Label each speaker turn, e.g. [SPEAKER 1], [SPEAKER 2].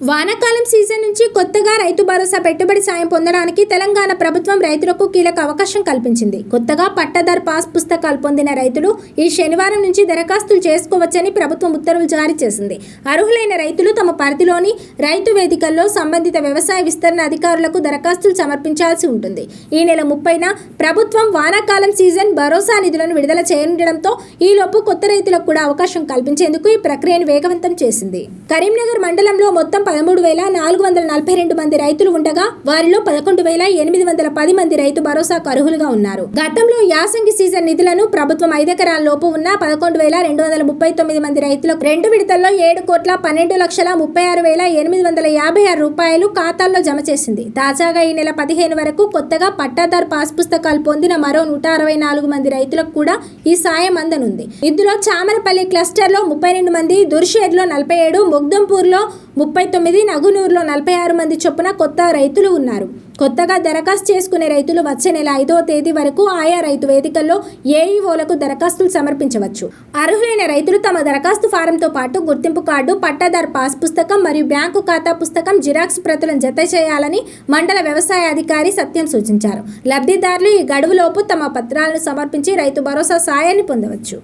[SPEAKER 1] వానాకాలం సీజన్ నుంచి కొత్తగా రైతు భరోసా పెట్టుబడి సాయం పొందడానికి తెలంగాణ ప్రభుత్వం రైతులకు కీలక అవకాశం కల్పించింది. కొత్తగా పట్టాదారు పాస్ పుస్తకాలు పొందిన రైతులు ఈ శనివారం నుంచి దరఖాస్తులు చేసుకోవచ్చని ప్రభుత్వం ఉత్తర్వులు జారీ చేసింది. అర్హులైన రైతులు తమ పరిధిలోని రైతు వేదికల్లో సంబంధిత వ్యవసాయ విస్తరణ అధికారులకు దరఖాస్తులు సమర్పించాల్సి ఉంటుంది. ఈ నెల 30న ప్రభుత్వం వానాకాలం సీజన్ భరోసా నిధులను విడుదల చేయనుండడంతో ఈలోపు కొత్త రైతులకు కూడా అవకాశం కల్పించేందుకు ఈ ప్రక్రియను వేగవంతం చేసింది. కరీంనగర్ మండలంలో మొత్తం 13,442 మంది రైతులు ఉండగా వారిలో 11,810 మంది రైతు భరోసాకు అర్హులుగా ఉన్నారు. గతంలో యాసంగి సీజన్ నిధులను ప్రభుత్వం 5 ఎకరాల లోపు ఉన్న 11,239 మంది రైతులకు 2 విడతల్లో 7,12,36,856 రూపాయలు ఖాతాల్లో జమ చేసింది. తాజాగా ఈ నెల 15 వరకు కొత్తగా పట్టాదారు పాస్ పుస్తకాలు పొందిన మరో 164 మంది రైతులకు కూడా ఈ సాయం అందనుంది. ఇందులో చామరపల్లి క్లస్టర్లో 32 మంది, దుర్షేడ్లో 47, మొగ్దంపూర్లో 39, నగునూరులో 46 మంది చొప్పున కొత్త రైతులు ఉన్నారు. కొత్తగా దరఖాస్తు చేసుకునే రైతులు వచ్చే నెల 5వ తేదీ వరకు ఆయా రైతు వేదికల్లో ఏఈఓలకు దరఖాస్తులు సమర్పించవచ్చు. అర్హులైన రైతులు తమ దరఖాస్తు ఫారంతో పాటు గుర్తింపు కార్డు, పట్టాదారు పాస్ పుస్తకం మరియు బ్యాంకు ఖాతా పుస్తకం జిరాక్స్ ప్రతులను జత చేయాలని మండల వ్యవసాయ అధికారి సత్యం సూచించారు. లబ్ధిదారులు ఈ గడువులోపు తమ పత్రాలను సమర్పించి రైతు భరోసా సాయాన్ని పొందవచ్చు.